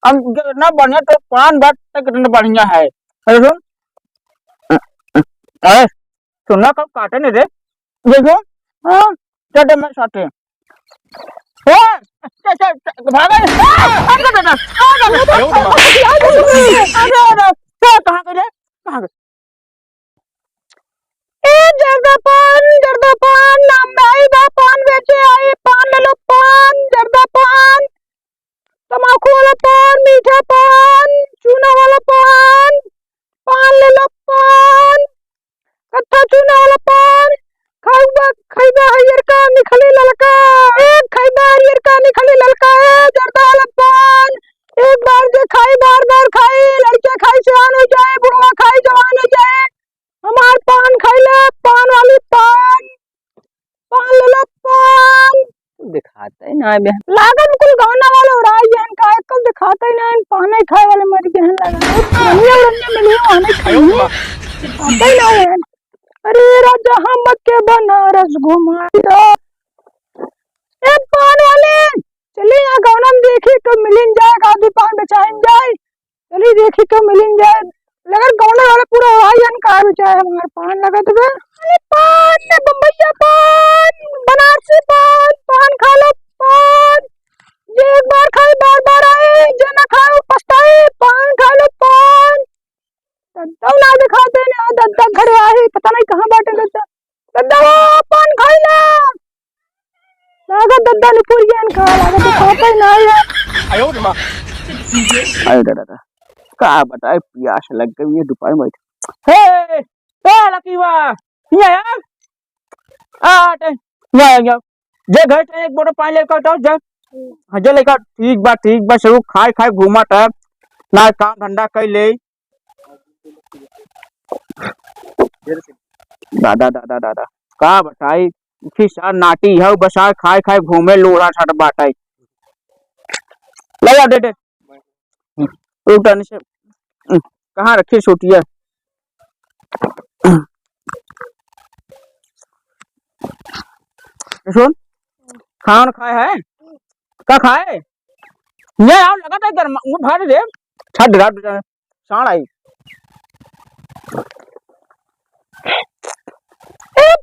हम कितना बढ़िया तो पान बात कितना बढ़िया है। अरे सुन, अरे सुनना कब काटे नहीं रे देखो। हाँ चटे मैं साथे भागा कहाँ गए कहाँ गए। जर्दा पान नाम में आई बा पान बेचे आई पान ले लो पान जर्दा पान तम्बाकू वाला पान मीठा पान चूना वाला पान पान ले लो पान कत्था चूना वाला पान खाइबा खाइबा हरियर का निखली ललका एक खाइबा हरियर का निखली ललका है जर्दा वाला पान एक बार जो खाई बार बार खाई लड़के खाई सियान हो जाए बुढ़वा खाई जवान हो जाए हमार पान खाइले पान वाली पान पान ले लो पान दिखाते ना लागत कुल गहना वाले उड़ाई जहन का कल दिखाते ना पान नहीं खाए वाले मर गए लगा दुनिया उड़ने मिली आने खाई आते ना है। अरे राजा हमद के बनारस घुमा दो ए पान वाले चलिए यहाँ गहना में देखी तो मिलिन जाए आदि पान बेचाइन जाए चलिए देखी तो मिलिन जाए लगर गौने वाले पूरा आयन का बेचारे हमारे पान लगा तो अरे पान ने बम्बईया पान बनारसी पान पान खा लो पान ये एक बार खाए बार बार आए जो ना खाए पछताए पान खा लो पान दद्दा ना दिखाते ना दद्दा घरे आए पता नहीं कहाँ बाटे दद्दा दद्दा पान खाई ला लागत दद्दा ने पूरी जान खा लागत तो खाता ही ना है आयो रे मां आयो दादा का बताए प्यास लग गई है दोपहर में। हे ए लकीवा ये यार आ ये जे घर से एक बोतल पानी लेकर तो जा हजे लेकर ठीक बा सब खाए खाए घूमा था ना काम धंधा कर ले दादा दादा दादा का बताई खिसा नाटी है बसा खाए खाए घूमे लोड़ा छट बाटाई लगा दे उठने से कहाँ रखी सोटिया सुन खान खाए है क्या खाए ये आओ लगा था गर्म भर दे छट रात साढ़ आई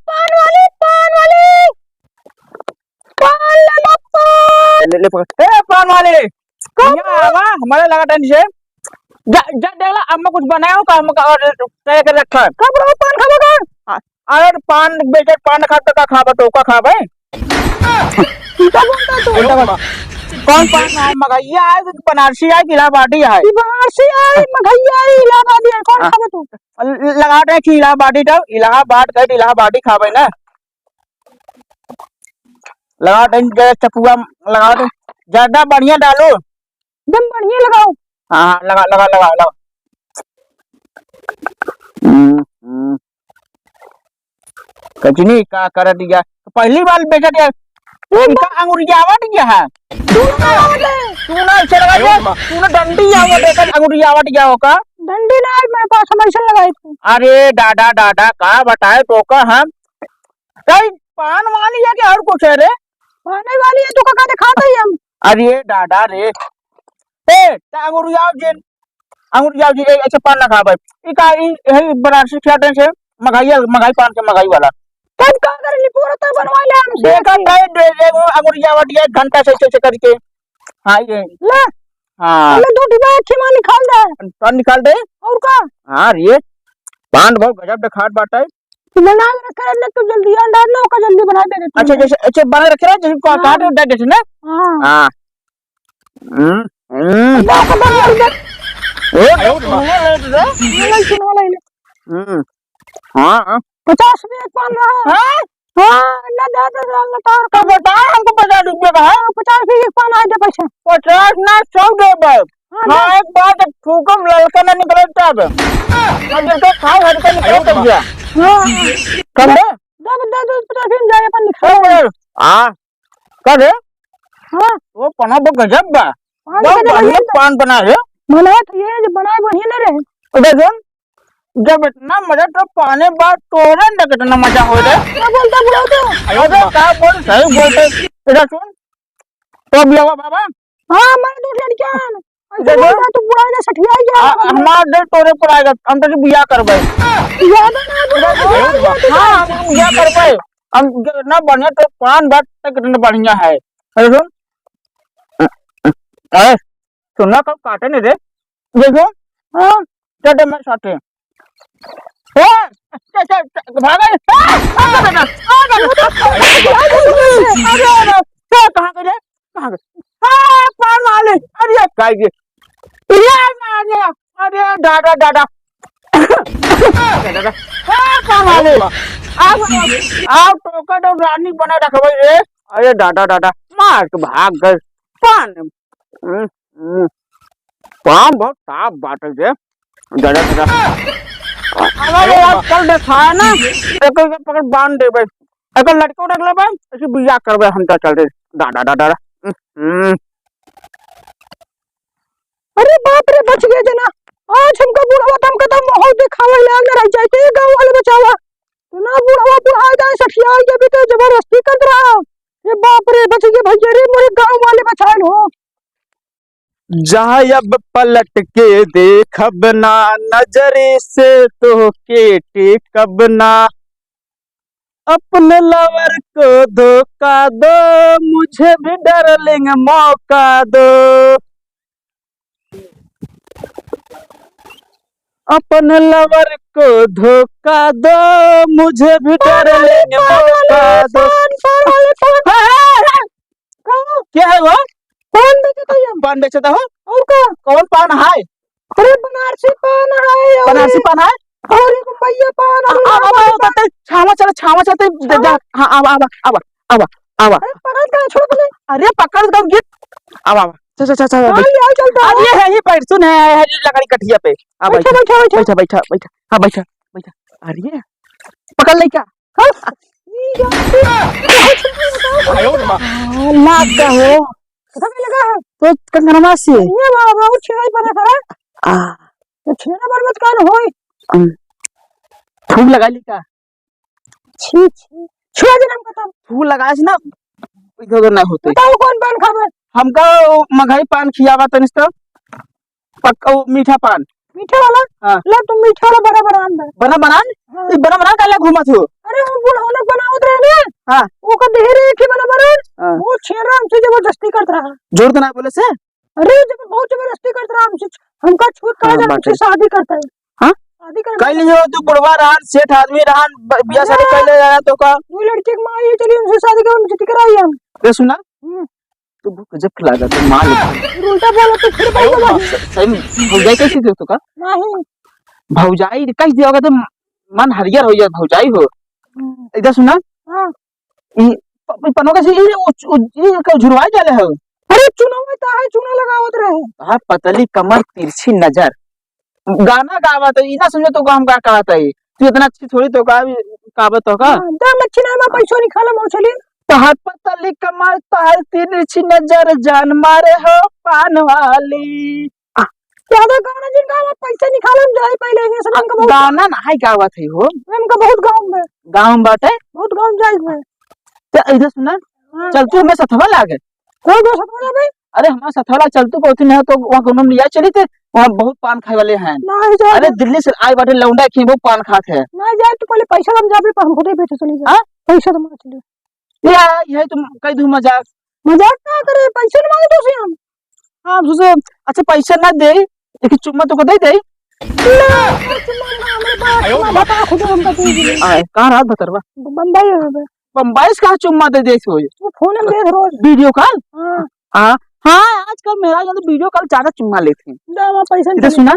पान वाली पान ले पान वाले हमारे लगा था नीचे देखला अम्मा कुछ बनाया का हम और तय कर रखा कब रो पान खाबा अरे पान बेचे पान खाता का खाबा तो का खाबा क्या बोलता तू कौन पान है मगैया है बनारसी है इलाहाबादी है बनारसी है मगैया है इलाहाबादी है कौन खाबा तू लगा दे कि इलाहाबादी तो इलाहाबाद का इलाहाबादी खाबे ना लगा दे चपुआ लगा दे ज्यादा बढ़िया डालो एकदम बढ़िया लगाओ हाँ लगा लगा लगा लगा कचनी का कर दिया पहली बार बेचा दिया इनका अंगुरियावा दिया है तूने चला गया तूने डंडी आवा देखा अंगुरियावा दिया होगा डंडी ना मेरे पास हमेशा लगाई थी अरे दादा दादा का बताए तो का हम कई पान वाली है कि और कुछ है रे पाने वाली है तो का दिखाते ही हम अरे दादा रे अंगुरियाव जी ऐसे पान ना खाबे यही बनारसी खाते से मगाई पान के मगाई वाला तब का करली पूरा तो बनवा ले हम देखा दे अंगुरियाव दिया घंटा से करके हां ये ले हां ले दो डिब्बा खिमा निकाल दे पान निकाल दे और का हां रे पान बहुत गजब खाट बाटा है बना रखा है तो जल्दी अंडा ना का जल्दी बना दे अच्छा जैसे अच्छा बना रखे ना जैसे काट दे देते ना हां हाँ 50 में एक पान रहा है हाँ ना का बता हमको 50 रुपये का है 50 में एक पान आ जाए पैसा 50 ना 100 दे बस हाँ एक बात फूकम ललका ना निकले तब जब तो खाओ हर का निकल तब गया हाँ कब दे 50 में जाए अपन निकल हाँ कर हाँ वो पना बहुत गजब बा पान बना है बना तो ये जो बनाए वही ना रहे उधर सुन जब इतना मजा तो पाने बाद तोरे न कितना मजा हो रहा है क्या बोलता बुढ़ा तो अरे क्या बोल सही बोलते इधर सुन तो अब लगा बाबा हाँ मैं दो लड़कियां बोलता तू बुढ़ा ने सठिया गया हमार दे तोरे पर आएगा हम तो बियाह करबै याद ना हां हम बियाह करबै हम ना बढ़िया तो पान बात तक कितना बढ़िया है अरे सुन अरे सुनना कब काटे नहीं रे देखो हां चटे मैं साथे भागा कहाँ गए कहाँ गए पान वाले अरे काय गे अरे दादा दादा पान वाले आप टोका तो रानी बना रखा रे अरे दादा दादा मार के भाग गए पान पान बहुत साफ बात है दादा दादा अरे कल देखा है ना एक पकड़ बांध दे भाई एक लड़को रख ले भाई ऐसे बियाह करबे हम तो चल रे दादा दादा अरे बाप रे बच गए जना आज हमका बुढ़वा तम का माहौल दिखावे लाग रह जाते गांव वाले बचावा तो ना बुढ़वा बुढ़ा जाए सठिया के भी तो जबरदस्ती कर रहा ये बाप रे बच गए भैया रे मोरे गांव वाले बचाए हो जहाँ अब पलट के देखब ना नजरे से तो के टेकब ना अपने लवर को धोखा दो मुझे भी डार्लिंग मौका दो अपने लवर को धोखा दो मुझे भी डार्लिंग मौका दो क्या है वो पान बेचता है पान बेचता हो और का कौन पान है अरे बनारसी पान है बनारसी पान है और एक भैया पान छावा चलते हाँ आवा अरे पकड़ के छोड़ दे अरे पकड़ दो गिर आवा चल चलता अरे है ही बैठ सुन है लकड़ी कठिया पे आ बैठा हाँ बैठा अरे पकड़ ले क्या लाग का हो लगा है तो कंगनमा से ये बहुत छिड़ाई पर है तो छिड़ा पर मत कान होई फूल लगा ली का छी छिड़ा जन्म खत्म फूल लगाए ना इधर उधर नहीं होते बताओ कौन पान खावे हमका मघई पान खियावा तनिस तो पक्का मीठा पान मीठा वाला हां ले तुम मीठा वाला बड़ा बड़ा अंदर बना बना काला घुमा थो अरे वो बुढ़ा बनावत रहे ने हां वो का देहरे के बराबर वो छेरा हमसे जबरदस्ती करत रहा जोर तो ना बोले से अरे जब बहुत जबरदस्ती करत रहा हमसे हमका छूट कर हमसे शादी करता है हां शादी कर कई लियो तू बुढ़वा रहन सेठ आदमी रहन बियाह शादी कर ले जाना तो का वो लड़के की मां ये चली उनसे शादी कर उनसे कराई हम ये सुना तो भूख जब खिलागा तो मां उल्टा बोला तो फिर बोल सही भौजाई कैसी थी तो का नहीं भौजाई कैसे दियोगा तो मन हरियर हो जाए भौजाई हो इधर सुना हां ई पनो कैसे ये झुरवा जाले हो अरे चुनाव में ता है चुना लगावत रहे हां पतली कमर तिरछी नजर गाना गावत है इना समझे तो हम का कहत है तू इतना अच्छी थोड़ी तो कावत हो का दम अच्छी ना मैं पैसों निकाला मौसली तहर पतली कमर तहर तिरछी नजर जान मारे हो पान वाली ज्यादा गाना जिनका हम पैसे निकालम जाए पहले ये सब हमका बहुत गाना ना है गावत है हो हमका बहुत गांव में बात है बहुत गांव जाए में तो इधर सुना चल तू हमें सथवा लागे कोई दो सतवा भाई अरे हमारा सथवा चल तू कोती नहीं तो वहां घूमने लिया चली थे वहां बहुत पान खाए वाले हैं नहीं जा अरे दिल्ली से आए बाटे लौंडा की वो पान खाते हैं नहीं जाए तो पहले पैसा हम जाबे पर हम खुद ही बेचे चली जा पैसा तो मांग चली यही तुम कई दू मजाक ना करे पैसे न मांगे तो से हम हां सोचो अच्छा पैसा ना दे लेकिन चुम्मा तो को दे दे बता खुद हम बता दे कहां रात बतरवा बम्बई है बम्बई से कहां चुम्मा दे दे सो वो फोन में देख रोज वीडियो कॉल हां हां आजकल मेरा यहाँ तो वीडियो कॉल ज्यादा चुम्मा लेते हैं ना पैसा इधर सुना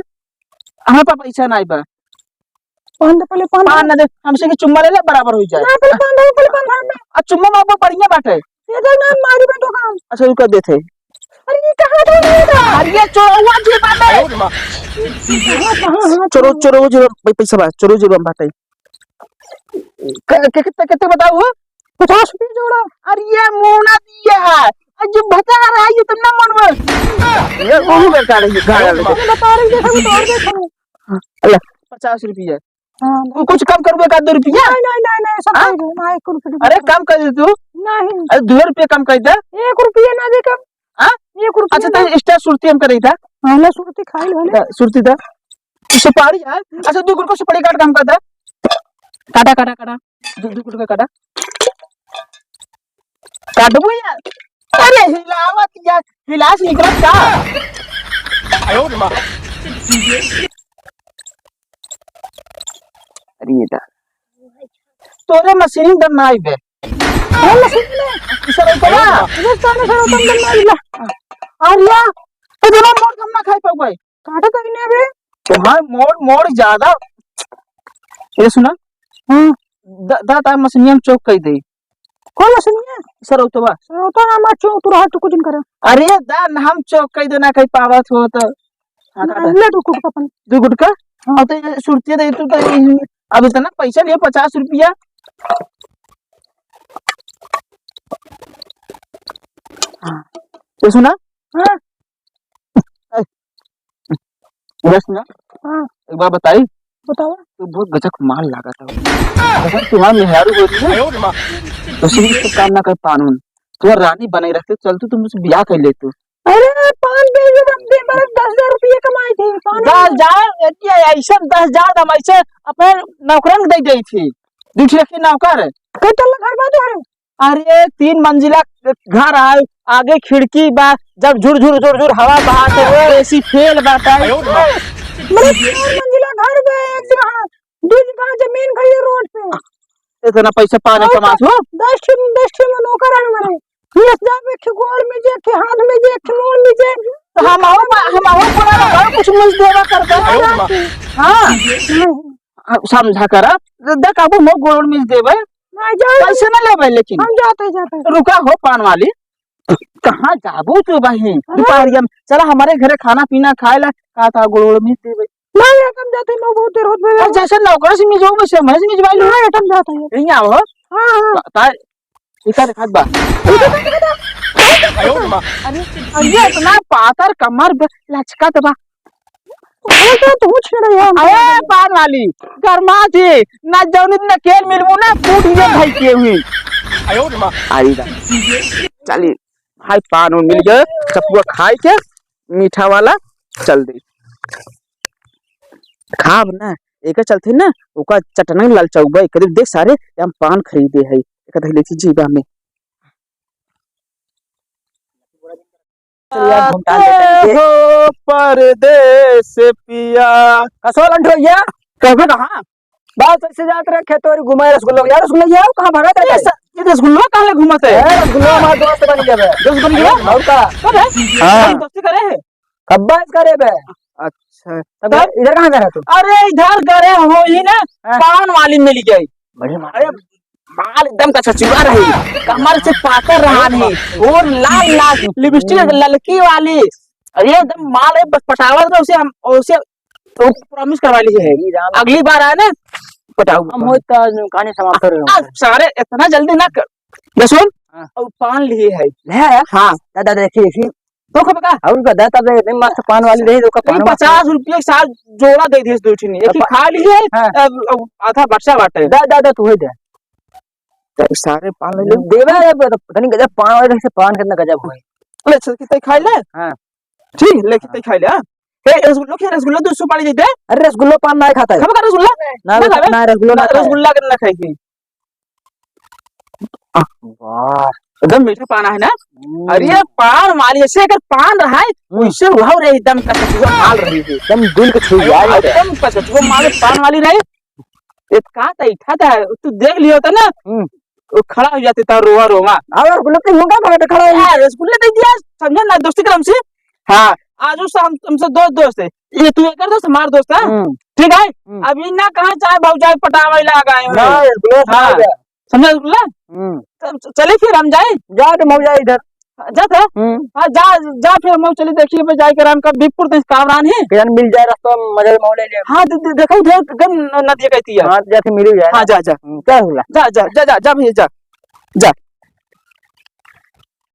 हमारे पास पैसा नहीं बा पान पहले पान ना दे हमसे के चुम्मा ले ले बराबर हो जाए ना पहले पान हम आ चुम्मा में बहुत बढ़िया बात है ये देख ना मारी में तो काम अच्छा रुक देते अरे ये कहां था अरे चोरवा जी बात है चोरो जो पैसा बा चोरो जो बात है कितने बताओ 50 रुपए जोड़ा अरे ये मोना दिया है जो बता रहा है ये तुम ना मनवा ये कौन बेकार है गाड़ी बता रही देखो तो और देखो अल्लाह 50 रुपया हां कुछ कम करोगे का 2 रुपया नहीं सब ना 1 रुपया अरे कम कर दे तू नहीं अरे 2 रुपया कम कर दे 1 रुपया ना दे कम हां 1 रुपया अच्छा तो एक्स्ट्रा सुरती हम कर रही था हाला सुरती खाई भले सुरती दा सुपारी है। अच्छा 2 गुटका सुपारी काट काम करता काटा काटा काटा 2 गुटका काटा काटबो यार। अरे हिलावत यार हिलास निकलत का आयो रे मां। अरे ये तोरे मशीन दम ना आई बे हाला मशीन में सर करा हिंदुस्तान से उतम दम मारिला आर्या तो दोनों मोड़ कम ना खाई पाऊ भाई काटा कहीं बे तुम्हारे मोड़ मोड़ ज्यादा ये सुना हां दा मशीन हम चौक कई दे कौन मशीन है सर तो बा सर तो ना माचो तू हाथ तो कुछ नहीं करे अरे दा हम चौक कई देना कहीं पावत हो तो ले तो कुछ अपन 2 गुटका और तो सुरती दे तू तो अब इतना पैसा लिया 50 रुपया तो सुना हां सुना हां एक बार बताई बताओ तो बहुत गजब माल लगा था अगर तुम्हारा मेहरारू होती ना तो सिर्फ तो काम ना कर कानून तुम्हारा रानी बनाई रखते चल तू मुझसे ब्याह कर ले तू। अरे पान बेच दे दे बरस 10,000 रुपये कमाई थी पान 10,000 ऐसा 10,000 हम ऐसे अपने नौकरन दे गई थी दूसरे की नौकर कई तल्ला घर बात है अरे 3 मंजिला घर है आगे खिड़की बा जब झुर झुर झुर झुर हवा बहाते हुए एसी फेल बाटा मेरे 4 मंजिला घर पे एक जगह 2 जगह जमीन खरीदी रोड पे इतना पैसा पाने कमा हो 10 में नौकर है हमारे ये जावे के गोड़ में जे के हाथ में जे के मुंह में जे हम आओ पूरा घर कुछ मिल देवा करता हां समझा कर देख अब मो गोड़ मिल देवे नहीं जाओ पैसे ना लेवे लेकिन हम जाते रुका हो पान वाली कहाँ जाबू तू भाई दोपहरिया में चला हमारे घरे खाना पीना खाए ला का था गोड़ मिल देवे नहीं हम जाते मैं बहुत देर होत बे जैसे नौकर से मिल जाओ वैसे मैं से मिल जाई नहीं हम जाते हैं नहीं आओ हां ता इका दिखात बा अरे इतना पातर कमर लचकत बा तो तू छेड़े यार अरे पान वाली गरमा थी ना जौनी न केल मिलबू ना टूट गए भाई के हुई आयो रे मां आई दा चली हाय पान उन मिल गए सब खाए के मीठा वाला चल दे खाब ना एक चलते ना ओका चटना लाल चौबा करीब देख सारे हम पान खरीदे है एक लेती जीबा में हो परदेस पिया कसोल अंठोइया कभी कहां बात से जात रहे खेत और घुमाए रसगुल्ला यार रसगुल्ला यार कहां भागा था ये रसगुल्ला कहां घुमाते है रसगुल्ला हमारा दोस्त बन गया दोस्त बन गया और का कब है हां दोस्ती करे है कब बात करे बे अच्छा तब इधर कहां जा रहा तू अरे इधर करे हो ही ना पान वाली मिल गई अरे माल एकदम का चचुआ रही कमर से पाकर रहा नहीं और लाल लाल लिपस्टिक ललकी वाली अरे एकदम माल है बस पटावा तो उसे तो प्रॉमिस करवा ली है अगली बार आए ना पटाऊ हम होता कहानी समाप्त कर रहे हैं सारे इतना जल्दी ना कर ये सुन और पान लिए है ले आया हाँ दादा देखिए तो कब का और का दादा दे मस्त पान वाली रही तो का पान 50 रुपये साथ जोड़ा दे दिए दूसरी एक ही खा लिए आधा बच्चा बाटे दादा तू है दे सारे पान ले देवा है पता नहीं गजब पान वाले से पान कितना गजब हुए ले चल कितने खाई ले हां ठीक ले कितने खाई ले ए रसगुल्ला 200 पानी देते अरे रसगुल्ला पान नहीं खाता है खबर का रसगुल्ला ना रसगुल्ला करना खाएगी वाह एकदम मीठा पान है ना अरे पान माली ऐसे अगर पान रहा है वैसे वह रे एकदम कचुआ माल रही है एकदम दिल को छू गया एकदम कचुआ माल पान वाली रही एक का था था तू देख लियो था ना वो खड़ा हो जाते था रोवा रोवा और रसगुल्ला के मुंह का खड़ा है रसगुल्ला दे दिया समझा ना दोस्ती क्रम से हाँ आज उस हमसे दोस्त है ये तू एक दोस्त हमारा दोस्त है ठीक है अभी ना कहाँ चाहे भाव चाहे पटावा लगा समझा रसगुल्ला चले फिर हम जाए जा तो मौजा इधर जाते हाँ जा फिर हम चले देखिए पे जाकर हम कब बीपुर देश कामरान है फिर मिल जाए रास्ता में मजे मौले ले हाँ देखो गम नदी कहती है हाँ जाके मिल जाए हाँ जा क्या हुआ जा भैया जा